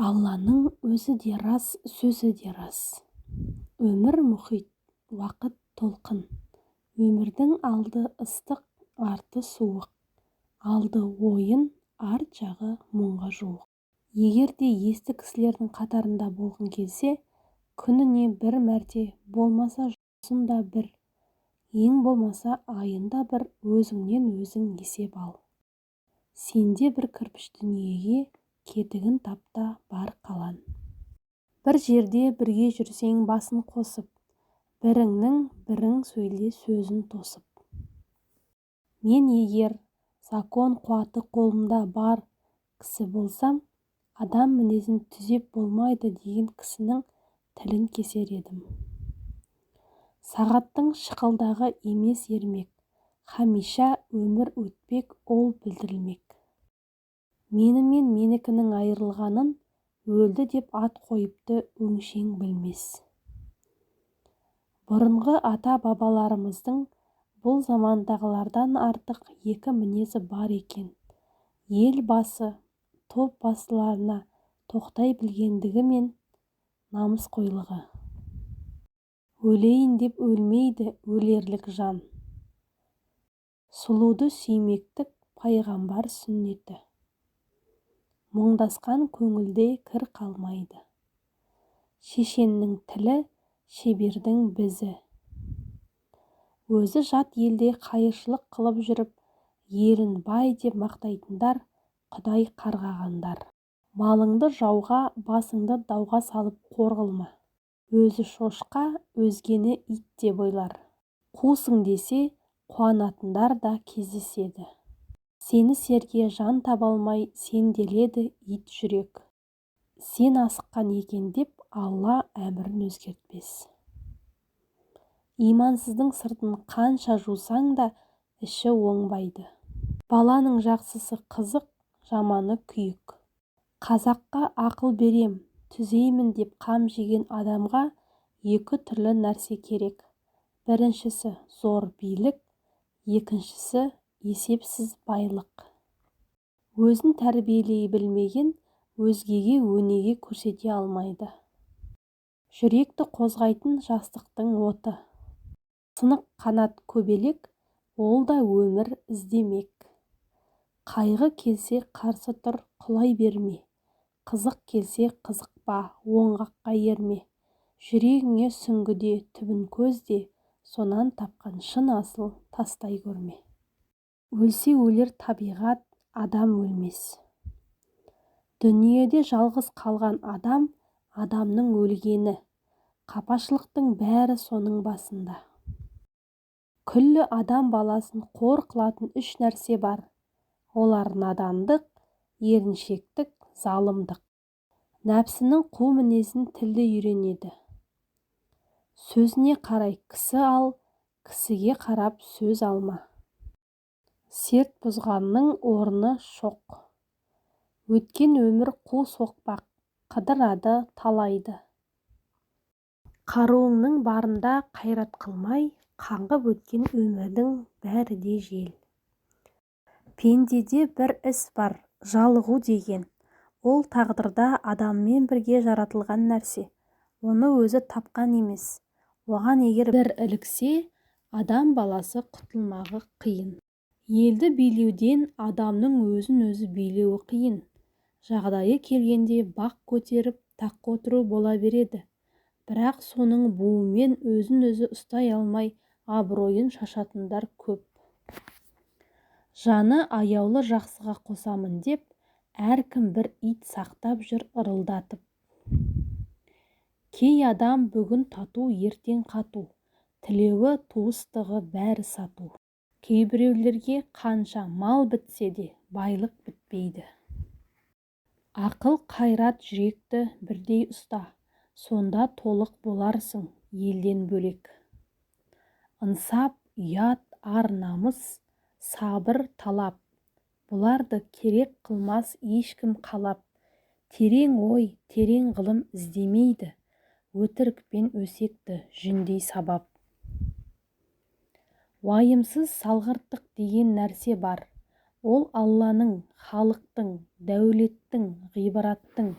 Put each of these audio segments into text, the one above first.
Алланың өзі де рас, сөзі де рас. Өмір мұхит, уақыт толқын. Өмірдің алды ыстық, арты суық. Алды ойын, арт жағы мұңға жуық. Егер де есті кісілердің қатарында болғың келсе, күніне бір мәрте, болмаса жұмысында бір, ең болмаса айында бір өзіңнен өзің есеп ал. Сенде бір кірпіш дүниеге кетігін тапта бар қалан. Бір жерде бірге жүрсең басын қосып, біріңнің бірің сөйле сөзін тосып. Мен егер закон қуаты қолымда бар кісі болсам, адам мінезін түзеп болмайды деген кісінің тілін кесер едім. Сағаттың шықылдағы емес ермек, хамиша өмір өтпек ол білдірілмек. Менімен менікінің айырылғанын өлді деп ат қойыпты өңшең білмес. Бұрынғы ата-бабаларымыздың бұл замандағылардан артық екі мінезі бар екен. Ел басы, топ басыларына тоқтай білгендігі мен намысқойлығы. Өлейін деп өлмейді өлерлік жан. Сұлуды сүймектік пайғамбар сүннеті. Мұңдасқан көңілде кір қалмайды. Шешеннің тілі, шебердің бізі. Өзі жат елде қайыршылық қылып жүріп, елін бай деп мақтайтындар, Құдай қарғағандар. Малыңды жауға, басыңды дауға салып қор қылма. Өзі шошқа, өзгені ит деп ойлар. Қусың десе, қуанатындар да кездеседі. Сені серге жан таба алмай сенделеді ит жүрек. Сен асыққан екен деп Алла әмірін өзгертпес. Имансыздың сыртын қанша жусаң да іші оңбайды. Баланың жақсысы қызық, жаманы күйік. Қазаққа ақыл берем, түзеймін деп қам жеген адамға екі түрлі нәрсе керек. Біріншісі зор билік, екіншісі есепсіз байлық. Өзін тәрбиелей білмеген өзгеге өнеге көрсете алмайды. Жүректі қозғайтын жастықтың оты. Сынық қанат көбелек, ол да өмір іздемек. Қайғы келсе қарсы тұр, құлай берме. Қызық келсе қызықпа, оңғаққа ерме. Жүрегіңе сүңгіде, түбін көзде, сонан тапқан шын асыл тастай көрме. Өлсе өлер табиғат, адам өлмес. Дүниеде жалғыз қалған адам, адамның өлгені. Қапашылықтың бәрі соның басында. Күллі адам баласын қор қылатын үш нәрсе бар. Олар надандық, еріншектік, залымдық. Нәпсінің қу мінезін тілді үйренеді. Сөзіне қарай кісі ал, кісіге қарап сөз алма. Серт бұзғанның орны шоқ. Өткен өмір қу соқпақ, қыдырады, талайды. Қаруыңның барында қайрат қылмай, қаңғып өткен өмірдің бәрі де жел. Пендеде бір іс бар, жалығу деген. Ол тағдырда адаммен бірге жаратылған нәрсе. Оны өзі тапқан емес. Оған егер бір іліксе, адам баласы құтылмағы қиын. Елді билеуден адамның өзін өзі билеуі қиын. Жағдайы келгенде бақ көтеріп, таққа отыру бола береді. Бірақ соның буымен өзін өзі ұстай алмай, абыройын шашатындар көп. Жаны аяулы жақсыға қосамын деп, әркім бір ит сақтап жүр ырылдатып. Кей адам бүгін тату, ертең қату. Тілеуі туыстығы бәрі сату. Кейбіреулерге қанша мал бітсе де байлық бітпейді. Ақыл қайрат жүректі бірдей ұста, сонда толық боларсың елден бөлек. Ынсап, ұят, ар намыс, сабыр, талап. Бұларды керек қылмас ешкім қалап. Терең ой, терең ғылым іздемейді. Өтірікпен өсекті жүндей сабап. Уайымсыз салғырттық деген нәрсе бар. Ол Алланың, халықтың, дәулеттің, ғибраттың,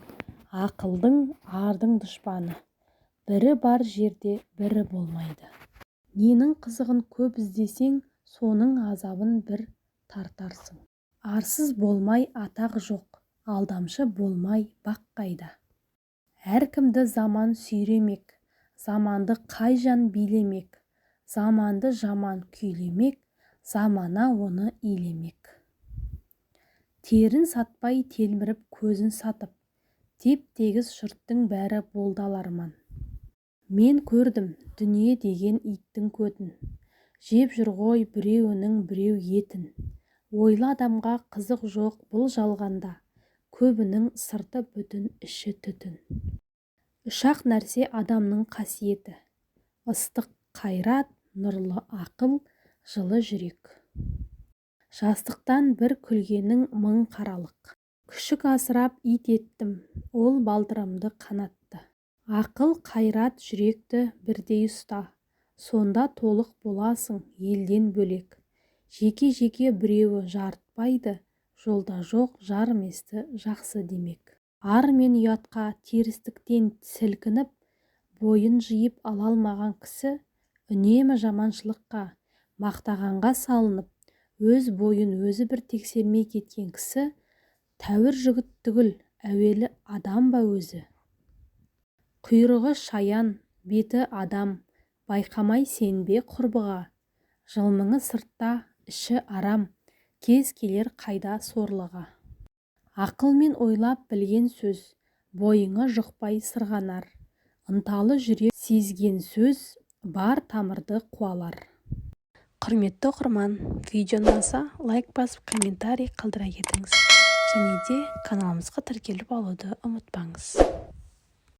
Ақылдың ардың дұшпаны. Бірі бар жерде бірі болмайды. Ненің қызығын көп іздесең, соның азабын бір тартарсың. Арсыз болмай атақ жоқ, алдамшы болмай бақ қайда. Әркімді заман сүйремек, заманды қай жан билемек, заманды жаман күйлемек, замана оны илемек. Терін сатпай телміріп көзін сатып, теп-тегіс жұрттың бәрі болды аларман. Мен көрдім дүние деген иттің көтін, жеп жүр ғой біреуінің біреу етін. Ойлы адамға қызық жоқ бұл жалғанда, көбінің сырты бүтін, іші түтін. Үш-ақ нәрсе адамның қасиеті: ыстық қайрат, нұрлы ақыл, жылы жүрек. Жастықтан бір күлгенің мың қаралық. Күшік асырап ит еттім, ол балтырымды қанатты. Ақыл, қайрат, жүректі бірдей ұста, сонда толық боласың елден бөлек. Жеке-жеке біреуі жарытпайды, жолда жоқ жарыместі жақсы демек. Ар мен ұятқа терістіктен сілкініп, бойын жиып ала алмаған кісі, үнемі жаманшылыққа, мақтағанға салынып, өз бойын өзі бір тексермей кеткен кісі, тәуір жігіт түгіл, әуелі адам ба өзі. Құйрығы шаян, беті адам, байқамай сенбе құрбыға. Жылмыңы сыртта, іші арам, кез келер қайда сорлыға. Ақылмен ойлап білген сөз, бойыңа жұқпай сырғанар. Ынталы жүрек сезген сөз, бар тамырды қуалар. Құрметті оқырман, видео ұнаса лайк басып комментарий қалдыра кетіңіз. Және де каналымызға тіркеліп алуды ұмытпаңыз.